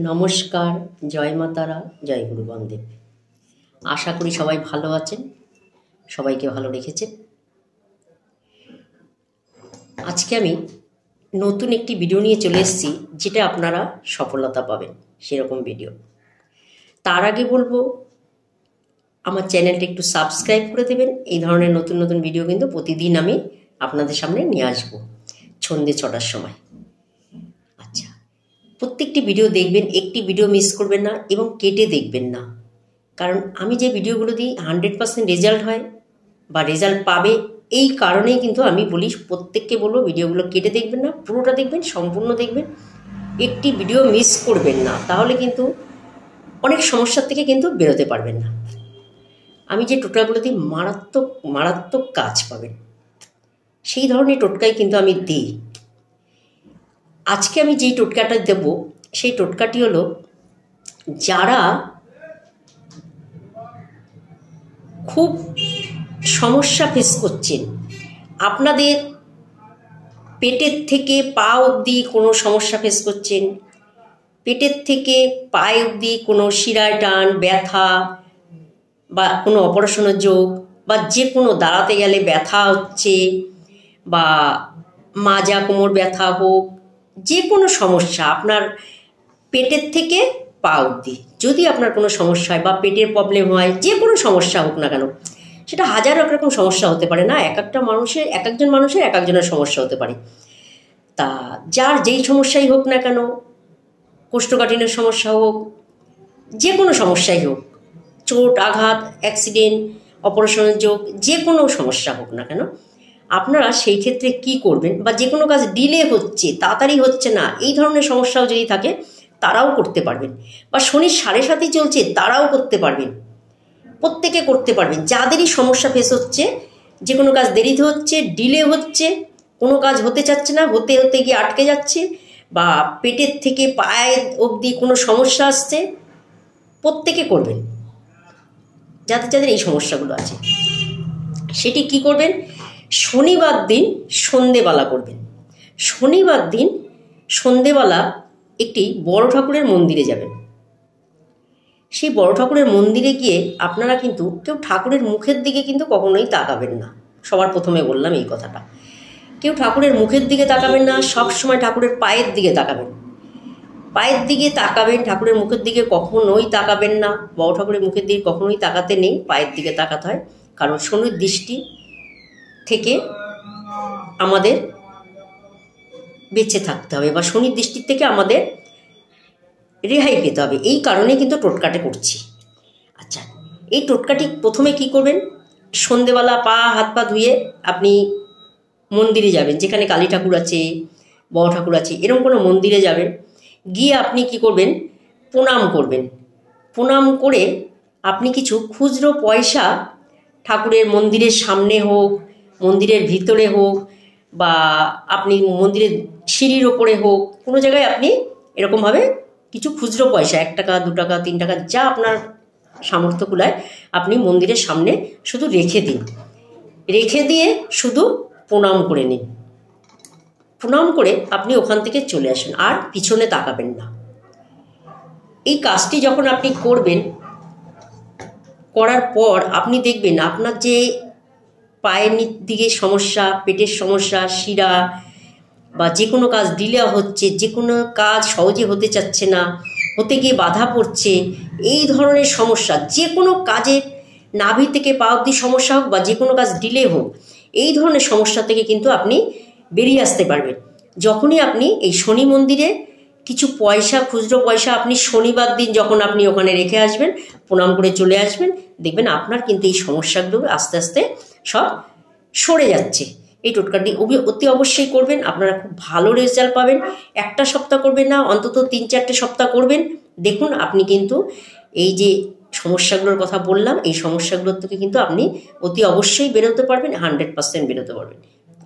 নমস্কার, জয় মা তারা, জয় গুরু বামদেব। আশা করি সবাই ভালো আছেন, সবাইকে ভালো রেখেছেন। আজকে আমি নতুন একটি ভিডিও নিয়ে চলে এসেছি, যেটা আপনারা সফলতা পাবেন সেরকম ভিডিও। তার আগে বলবো আমার চ্যানেলটা একটু সাবস্ক্রাইব করে দেবেন। এই ধরনের নতুন নতুন ভিডিও কিন্তু প্রতিদিন আমি আপনাদের সামনে নিয়ে আসবো সন্ধ্যে 6টার সময়। আচ্ছা, প্রত্যেকটি ভিডিও দেখবেন, একটি ভিডিও মিস করবেন না এবং কেটে দেখবেন না। কারণ আমি যে ভিডিওগুলো দিই 100% রেজাল্ট হয় বা রেজাল্ট পাবে, এই কারণেই কিন্তু আমি বলি, প্রত্যেককে বলবো ভিডিওগুলো কেটে দেখবেন না, পুরোটা দেখবেন, সম্পূর্ণ দেখবেন, একটি ভিডিও মিস করবেন না। তাহলে কিন্তু অনেক সমস্যার থেকে কিন্তু বেরোতে পারবেন না। আমি যে টোটকাগুলো দিই মারাত্মক মারাত্মক কাজ পাবেন, সেই ধরনের টোটকাই কিন্তু আমি দিই। আজকে আমি যেই টোটকাটা দেব সেই টোটকাটি হলো, যারা খুব সমস্যা ফেস করছেন, আপনাদের পেটের থেকে পা অবধি কোনো সমস্যা ফেস করছেন, পেটের থেকে পায়ে অবধি কোনো শিরায় টান, ব্যথা বা কোনো অপারেশনের যোগ, বা যে কোনো দাঁড়াতে গেলে ব্যথা হচ্ছে, বা মাজা কোমর ব্যথা হোক, যে কোনো সমস্যা আপনার পেটের থেকে পা অবধি যদি আপনার কোনো সমস্যা হয় বা পেটের প্রবলেম হয়, যে কোনো সমস্যা হোক না কেন, সেটা হাজার রকম সমস্যা হতে পারে না, এক একজন মানুষের এক একজনের সমস্যা হতে পারে। তা যার যেই সমস্যাই হোক না কেন, কোষ্ঠকাঠিন্যের সমস্যা হোক, যে কোনো সমস্যাই হোক, চোট আঘাত, অ্যাক্সিডেন্ট, অপারেশনের যোগ, যে কোনো সমস্যা হোক না কেন, আপনারা সেই ক্ষেত্রে কি করবেন, বা যে কোনো কাজ ডিলে হচ্ছে, তাড়াতাড়ি হচ্ছে না, এই ধরনের সমস্যাও যদি থাকে তারাও করতে পারবেন। বা শনির 7.5 চলছে, তারাও করতে পারবেন, প্রত্যেকে করতে পারবেন। যাদেরই সমস্যা ফেস হচ্ছে, যে কোনো কাজ দেরিতে হচ্ছে, ডিলে হচ্ছে, কোনো কাজ হতে চাচ্ছে না, হতে হতে গিয়ে আটকে যাচ্ছে, বা পেটের থেকে পায়ের অবধি কোনো সমস্যা আসছে, প্রত্যেকে করবেন। যাদের যাদের এই সমস্যাগুলো আছে, সেটি কি করবেন, শনিবার দিন সন্ধেবেলা করবেন। শনিবার দিন সন্ধেবেলা একটি বড় ঠাকুরের মন্দিরে যাবেন। সেই বড় ঠাকুরের মন্দিরে গিয়ে আপনারা কিন্তু কেউ ঠাকুরের মুখের দিকে কিন্তু কখনোই তাকাবেন না। সবার প্রথমে বললাম এই কথাটা, কেউ ঠাকুরের মুখের দিকে তাকাবেন না, সবসময় ঠাকুরের পায়ের দিকে তাকাবেন। পায়ের দিকে তাকাবেন, ঠাকুরের মুখের দিকে কখনোই তাকাবেন না। বড় ঠাকুরের মুখের দিকে কখনোই তাকাতে নেই, পায়ের দিকে তাকাতে হয়। কারণ শনির দৃষ্টি থেকে আমাদের বেঁচে থাকতে হবে, বা শনির দৃষ্টির থেকে আমাদের রেহাই পেতে হবে। এই কারণে কিন্তু টোটকাটা করছি। আচ্ছা, এই টোটকাটি প্রথমে কি করবেন, সন্ধেবেলা হাত পা ধুয়ে আপনি মন্দিরে যাবেন, যেখানে কালী ঠাকুর আছে, বড় ঠাকুর আছে, এরকম কোনো মন্দিরে যাবেন। গিয়ে আপনি কি করবেন, প্রণাম করবেন। প্রণাম করে আপনি কিছু খুচরো পয়সা ঠাকুরের মন্দিরের সামনে হোক, মন্দিরের ভিতরে হোক, বা আপনি মন্দিরের সিঁড়ির ওপরে হোক, কোনো জায়গায় আপনি এরকমভাবে কিছু খুচরো পয়সা, 1 টাকা 2 টাকা 3 টাকা, যা আপনার সামর্থ্য কুলায়, আপনি মন্দিরের সামনে শুধু রেখে দিন। রেখে দিয়ে শুধু প্রণাম করে নিন। প্রণাম করে আপনি ওখান থেকে চলে আসুন, আর পিছনে তাকাবেন না। এই কাজটি যখন আপনি করবেন, করার পর আপনি দেখবেন আপনার যে পায়ের দিকে সমস্যা, পেটের সমস্যা, শিরা, বা যে কোনো কাজ ডিলে হচ্ছে, যে কোনো কাজ সহজে হতে চাচ্ছে না, হতে গিয়ে বাধা পড়ছে, এই ধরনের সমস্যা, যে কোনো কাজের নাভি থেকে পা অবধি সমস্যা হোক, বা যে কোনো কাজ ডিলে হোক, এই ধরনের সমস্যা থেকে কিন্তু আপনি বেরিয়ে আসতে পারবেন। যখনই আপনি এই শনি মন্দিরে কিছু পয়সা, খুচরো পয়সা আপনি শনিবার দিন যখন আপনি ওখানে রেখে আসবেন, প্রণাম করে চলে আসবেন, দেখবেন আপনার কিন্তু এই সমস্যাগুলো আস্তে আস্তে সব সরে যাচ্ছে। এই টোটকাটি অতি অবশ্যই করবেন, আপনারা খুব ভালো রেজাল্ট পাবেন। একটা সপ্তাহ করবেন না, অন্তত 3-4টে সপ্তাহ করবেন, দেখুন আপনি কিন্তু এই যে সমস্যাগুলোর কথা বললাম, এই সমস্যাগুলোর থেকে কিন্তু আপনি অতি অবশ্যই বেরোতে পারবেন, 100% বেরোতে পারবেন,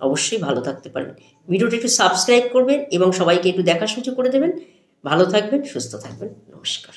অবশ্যই ভালো থাকতে পারবেন। ভিডিওটি একটু সাবস্ক্রাইব করবেন এবং সবাইকে একটু দেখার সুযোগ করে দেবেন। ভালো থাকবেন, সুস্থ থাকবেন, নমস্কার।